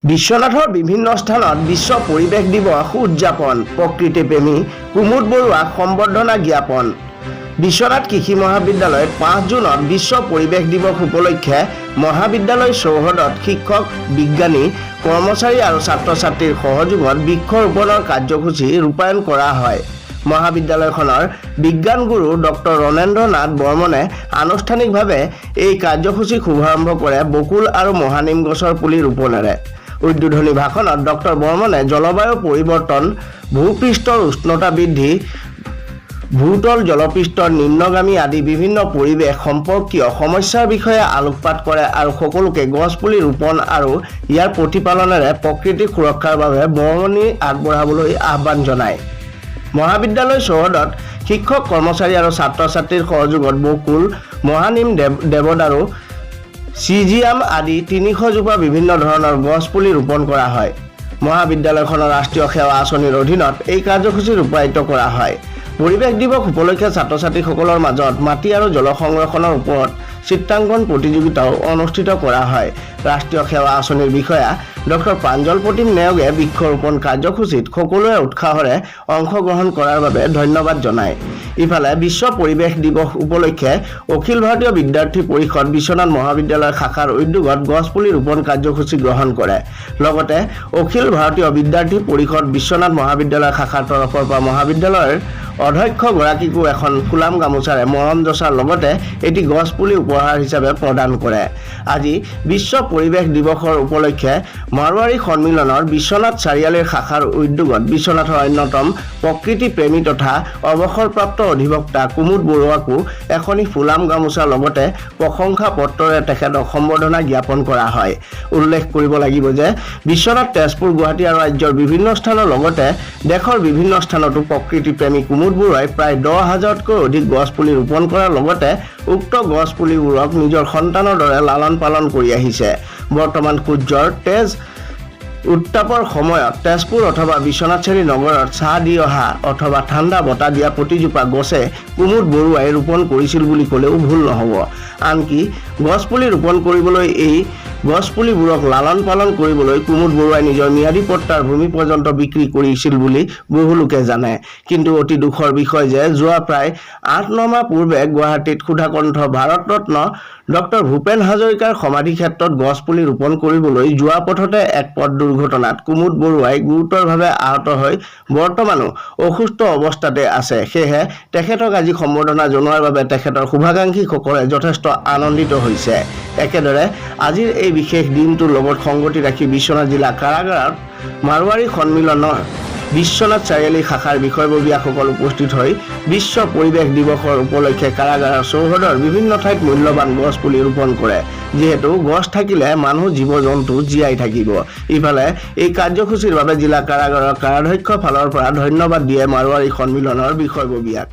বিশ্বনাথৰ বিভিন্ন স্থানত বিশ্ব পৰিৱেশ দিৱস উদযাপন প্ৰকৃতিপ্ৰেমী কুমুদ বৰুৱাক সম্বৰ্ধনা জ্ঞাপন বিশ্বনাথ কৃষি মহাবিদ্যালয়ত 5 জুনত বিশ্ব পৰিৱেশ দিৱস উপলক্ষে মহাবিদ্যালয় চৌহদত শিক্ষক বিজ্ঞানী কৰ্মচাৰী আৰু ছাত্ৰ-ছাত্ৰীৰ সহযোগত বৃক্ষৰোপণৰ কাৰ্যসূচী ৰূপায়ণ কৰা হয়। মহাবিদ্যালয়খনৰ বিজ্ঞান গুৰু ডক্টৰ ৰণেন্দ্ৰ নাথ বৰ্মনে আনুষ্ঠানিকভাৱে এই কাৰ্যসূচী শুভাৰম্ভ কৰে বকুল আৰু মহানিম গছৰ পুলি ৰোপণেৰে। উদ্বোধনী ভাষণত ডক্টৰ বৰ্মনে জলবায়ু পৰিৱৰ্তন, ভূপৃষ্ঠৰ উষ্ণতা বৃদ্ধি, ভূতল জলপৃষ্ঠৰ নিম্নগামী আদি বিভিন্ন পৰিৱেশ সম্পৰ্কীয় সমস্যাৰ বিষয়ে আলোকপাত কৰে আৰু সকলোকে গছপুলি ৰোপণ আৰু ইয়াৰ প্ৰতিপালনেৰে প্ৰকৃতি সুৰক্ষাৰ বাবে বৰঙণি আগবঢ়াবলৈ আহ্বান জনায়। মহাবিদ্যালয় চৌহদত শিক্ষক কৰ্মচাৰী আৰু ছাত্ৰ-ছাত্ৰীৰ সহযোগত বকুল, মহানিম, দেৱদাৰু, চিজিয়াম আদি 300 জোপা বিভিন্ন ধৰণৰ গছ পুলি ৰোপণ কৰা হয়। মহাবিদ্যালয়খনৰ ৰাষ্ট্ৰীয় সেৱা আঁচনিৰ অধীনত এই কাৰ্যসূচী ৰূপায়িত কৰা হয়। পৰিৱেশ দিৱস উপলক্ষে ছাত্ৰ-ছাত্ৰীসকলৰ মাজত মাটি আৰু জল সংৰক্ষণৰ ওপৰত চিত্ৰাংকন প্ৰতিযোগিতাও অনুষ্ঠিত কৰা হয়। ৰাষ্ট্ৰীয় সেৱা আঁচনিৰ বিষয়া ডক্টৰ প্ৰাঞ্জল প্ৰতিম নেওগে বৃক্ষৰোপণ কাৰ্যসূচীত সকলোৱে উৎসাহেৰে অংশগ্ৰহণ কৰাৰ বাবে ধন্যবাদ জনায়। ইফালে বিশ্ব পৰিৱেশ দিৱস উপলক্ষে অখিল ভাৰতীয় বিদ্যাৰ্থী পৰিষদ বিশ্বনাথ মহাবিদ্যালয় শাখাৰ উদ্যোগত গছপুলি ৰোপণ কাৰ্যসূচী গ্ৰহণ কৰে। লগতে অখিল ভাৰতীয় বিদ্যাৰ্থী পৰিষদ বিশ্বনাথ মহাবিদ্যালয় শাখাৰ তৰফৰ পৰা মহাবিদ্যালয়ৰ অধ্যক্ষগৰাকীকো এখন ফুলাম গামোচাৰে মৰম যচাৰ লগতে এটি গছপুলি উপহাৰ হিচাপে প্ৰদান কৰে। আজি বিশ্ব পৰিৱেশ দিৱসৰ উপলক্ষে মাৰোৱাৰী সন্মিলনৰ বিশ্বনাথ চাৰিআলিৰ শাখাৰ উদ্যোগত বিশ্বনাথৰ অন্যতম প্ৰকৃতিপ্ৰেমী তথা অৱসৰপ্ৰাপ্ত অধিবক্তা কুমুদ বৰুৱাকো এখনি ফুলাম গামোচাৰ লগতে প্ৰশংসা পত্ৰৰে তেখেতক সম্বৰ্ধনা জ্ঞাপন কৰা হয়। উল্লেখ কৰিব লাগিব যে বিশ্বনাথ, তেজপুৰ, গুৱাহাটী আৰু ৰাজ্যৰ বিভিন্ন স্থানৰ লগতে দেশৰ বিভিন্ন স্থানতো প্ৰকৃতিপ্ৰেমী কুমুদ বৰুৱাই প্ৰায় 10,000তকৈ অধিক গছপুলি ৰোপণ কৰাৰ লগতে উক্ত গছপুলিবোৰক নিজৰ সন্তানৰ দৰে লালন পালন কৰি আহিছে। বৰ্তমান সূৰ্যৰ তেজ উত্তাপৰ সময়ত তেজপুৰ অথবা বিশ্বনাথ চাৰিআলি নগৰত ছাঁ দি অহা অথবা ঠাণ্ডা বতাহ দিয়া প্ৰতিজোপা গছে কুমুদ বৰুৱাই ৰোপণ কৰিছিল বুলি ক'লেও ভুল নহ'ব। আনকি গছপুলি ৰোপণ কৰিবলৈ এই গছপুলিবোৰক লালন পালন কৰিবলৈ কুমুদ বৰুৱাই নিজৰ ম্যাদী পট্টাৰ ভূমি পৰ্যন্ত বিক্ৰী কৰিছিল বুলি বহু লোকে জানে। কিন্তু অতি দুখৰ বিষয় যে যোৱা প্ৰায় 8-9 মাহ পূৰ্বে গুৱাহাটীত সুধাকণ্ঠ ভাৰতৰত্ন ডক্টৰ ভূপেন হাজৰিকাৰ সমাধি ক্ষেত্ৰত গছপুলি ৰোপণ কৰিবলৈ যোৱা পথতে এক পথ দুৰ্ঘটনাত কুমুদ বৰুৱাই গুৰুতৰভাৱে আহত হৈ বৰ্তমানো অসুস্থ অৱস্থাতে আছে। সেয়েহে তেখেতক আজি সম্বৰ্ধনা জনোৱাৰ বাবে তেখেতৰ শুভাকাংক্ষীসকলে যথেষ্ট আনন্দিত হৈছে। একেদৰে আজিৰ এই বিশেষ দিনটোৰ লগত সংগতি ৰাখি বিশ্বনাথ জিলা কাৰাগাৰত মাৰোৱাৰী সন্মিলনৰ বিশ্বনাথ চাৰিআলি শাখাৰ বিষয়ববীয়াসকল উপস্থিত হৈ বিশ্ব পৰিৱেশ দিৱসৰ উপলক্ষে কাৰাগাৰৰ চৌহদৰ বিভিন্ন ঠাইত মূল্যৱান গছ পুলি ৰোপণ কৰে। যিহেতু গছ থাকিলে মানুহ, জীৱ-জন্তু জীয়াই থাকিব। ইফালে এই কাৰ্যসূচীৰ বাবে জিলা কাৰাগাৰৰ কাৰাধ্যক্ষৰ ফালৰ পৰা ধন্যবাদ দিয়ে মাৰোৱাৰী সন্মিলনৰ বিষয়ববীয়াক।